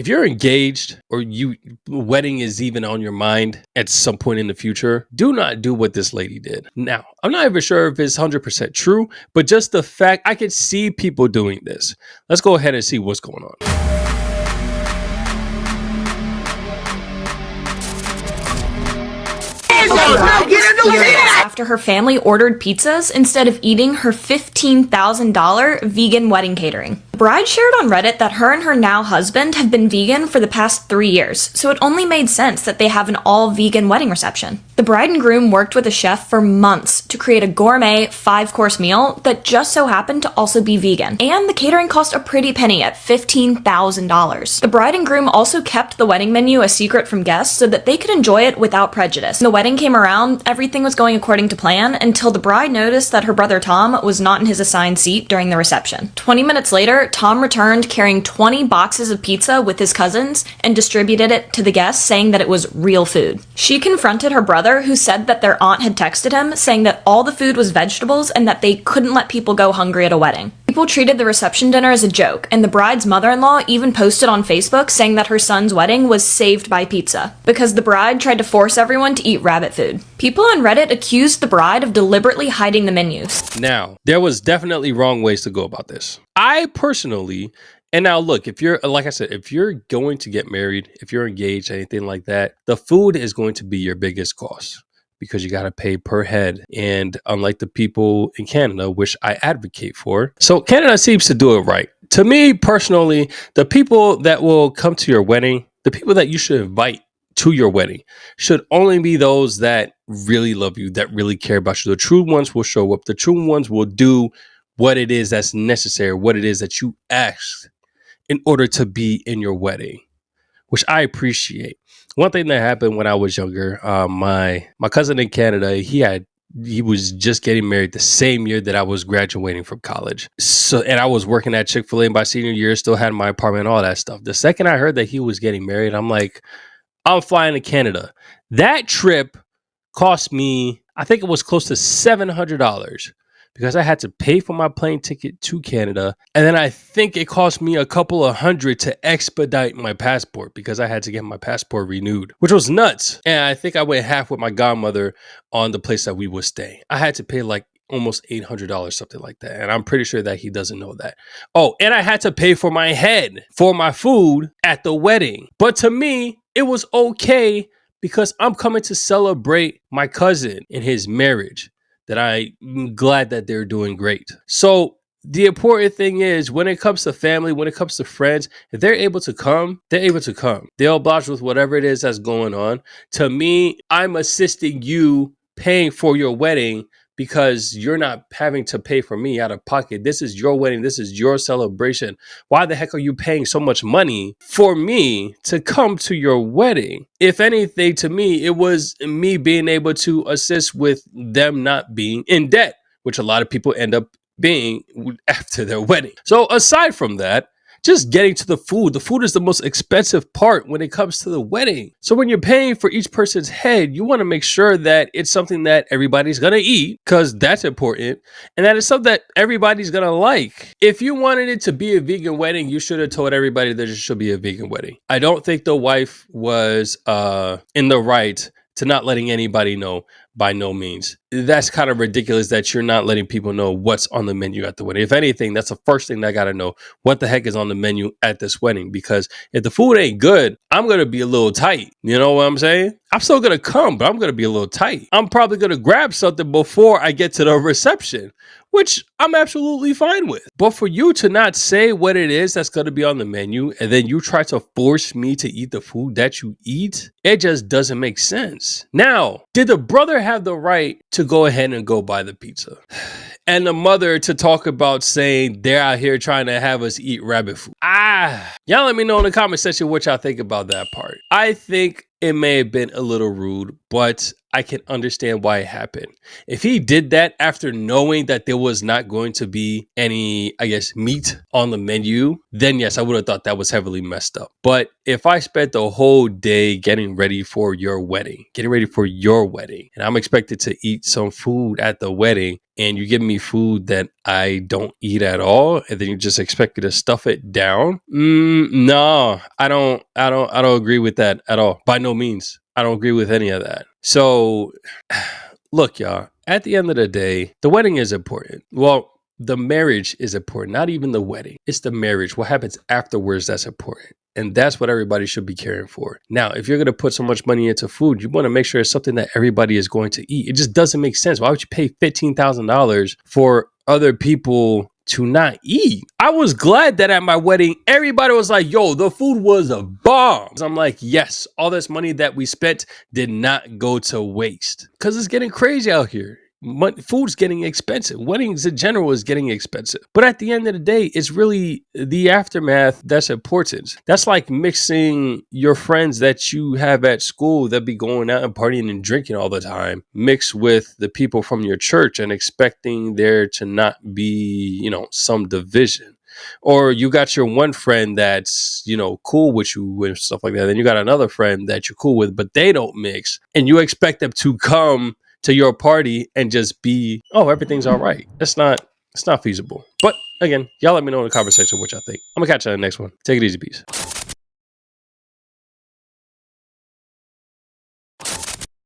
if you're engaged or you wedding is even on your mind at some point in the future, do not do what this lady did. Now, I'm not even sure if it's 100% true, but just the fact I could see people doing this. Let's go ahead and see what's going on. After her family ordered pizzas instead of eating her $15,000 vegan wedding catering. The bride shared on Reddit that her and her now husband have been vegan for the past 3 years, so it only made sense that they have an all-vegan wedding reception. The bride and groom worked with a chef for months to create a gourmet 5-course meal that just so happened to also be vegan, and the catering cost a pretty penny at $15,000. The bride and groom also kept the wedding menu a secret from guests so that they could enjoy it without prejudice. When the wedding came around, everything was going according to plan until the bride noticed that her brother Tom was not in his assigned seat during the reception. 20 minutes later, Tom returned carrying 20 boxes of pizza with his cousins and distributed it to the guests, saying that it was real food. She confronted her brother, who said that their aunt had texted him saying that all the food was vegetables and that they couldn't let people go hungry at a wedding. People treated the reception dinner as a joke, and the bride's mother-in-law even posted on Facebook saying that her son's wedding was saved by pizza, because the bride tried to force everyone to eat rabbit food. People on Reddit accused the bride of deliberately hiding the menus. Now, there was definitely wrong ways to go about this. I personally, and now look, if you're, like I said, if you're going to get married, if you're engaged, anything like that, the food is going to be your biggest cost, because you got to pay per head. And unlike the people in Canada, which I advocate for, so Canada seems to do it right. To me personally, the people that will come to your wedding, the people that you should invite to your wedding should only be those that really love you, that really care about you. The true ones will show up. The true ones will do what it is that's necessary, what it is that you asked in order to be in your wedding, which I appreciate. One thing that happened when I was younger, my cousin in Canada, he was just getting married the same year that I was graduating from college. So, and I was working at Chick-fil-A my senior year, still had my apartment, all that stuff. The second I heard that he was getting married, I'm like, I'm flying to Canada. That trip cost me, I think it was close to $700. Because I had to pay for my plane ticket to Canada. And then I think it cost me a couple of $100 to expedite my passport, because I had to get my passport renewed, which was nuts. And I think I went half with my godmother on the place that we would stay. I had to pay like almost $800, something like that. And I'm pretty sure that he doesn't know that. Oh, and I had to pay for my head, for my food at the wedding. But to me, it was okay, because I'm coming to celebrate my cousin in his marriage, that I'm glad that they're doing great. So the important thing is, when it comes to family, when it comes to friends, if they're able to come, they're able to come. They'll oblige with whatever it is that's going on. To me, I'm assisting you paying for your wedding, because you're not having to pay for me out of pocket. This is your wedding. This is your celebration. Why the heck are you paying so much money for me to come to your wedding? If anything, to me, it was me being able to assist with them not being in debt, which a lot of people end up being after their wedding. So aside from that, just getting to the food is the most expensive part when it comes to the wedding. So when you're paying for each person's head, you want to make sure that it's something that everybody's going to eat, because that's important, and that it's something that everybody's going to like. If you wanted it to be a vegan wedding, you should have told everybody that it should be a vegan wedding. I don't think the wife was in the right to not letting anybody know, by no means. That's kind of ridiculous that you're not letting people know what's on the menu at the wedding. If anything, that's the first thing that I got to know. What the heck is on the menu at this wedding? Because if the food ain't good, I'm going to be a little tight. You know what I'm saying? I'm still going to come, but I'm going to be a little tight. I'm probably going to grab something before I get to the reception, which I'm absolutely fine with. But for you to not say what it is that's going to be on the menu, and then you try to force me to eat the food that you eat, it just doesn't make sense. Now, did the brother have the right to go ahead and go buy the pizza? And the mother to talk about saying they're out here trying to have us eat rabbit food? Y'all let me know in the comment section what y'all think about that part. I think it may have been a little rude, but I can understand why it happened. If he did that after knowing that there was not going to be any, meat on the menu, then yes, I would have thought that was heavily messed up. But if I spent the whole day getting ready for your wedding, and I'm expected to eat some food at the wedding, and you give me food that I don't eat at all, and then you just expect me to stuff it down. No, I don't agree with that at all. By no means. I don't agree with any of that. So look, y'all, at the end of the day, the wedding is important. Well, the marriage is important, not even the wedding. It's the marriage. What happens afterwards that's important. And that's what everybody should be caring for. Now, if you're going to put so much money into food, you want to make sure it's something that everybody is going to eat. It just doesn't make sense. Why would you pay $15,000 for other people to not eat? I was glad that at my wedding, everybody was like, yo, the food was a bomb. So I'm like, yes, all this money that we spent did not go to waste, because it's getting crazy out here. Food's getting expensive. Weddings in general is getting expensive. But at the end of the day, it's really the aftermath that's important. That's like mixing your friends that you have at school that be going out and partying and drinking all the time, mixed with the people from your church and expecting there to not be, some division. Or you got your one friend that's, cool with you and stuff like that. Then you got another friend that you're cool with, but they don't mix. And you expect them to come to your party and just be, oh, everything's all right. It's not feasible. But again, y'all let me know in the comment section what y'all think. I'm gonna catch you on the next one. Take it easy, peace.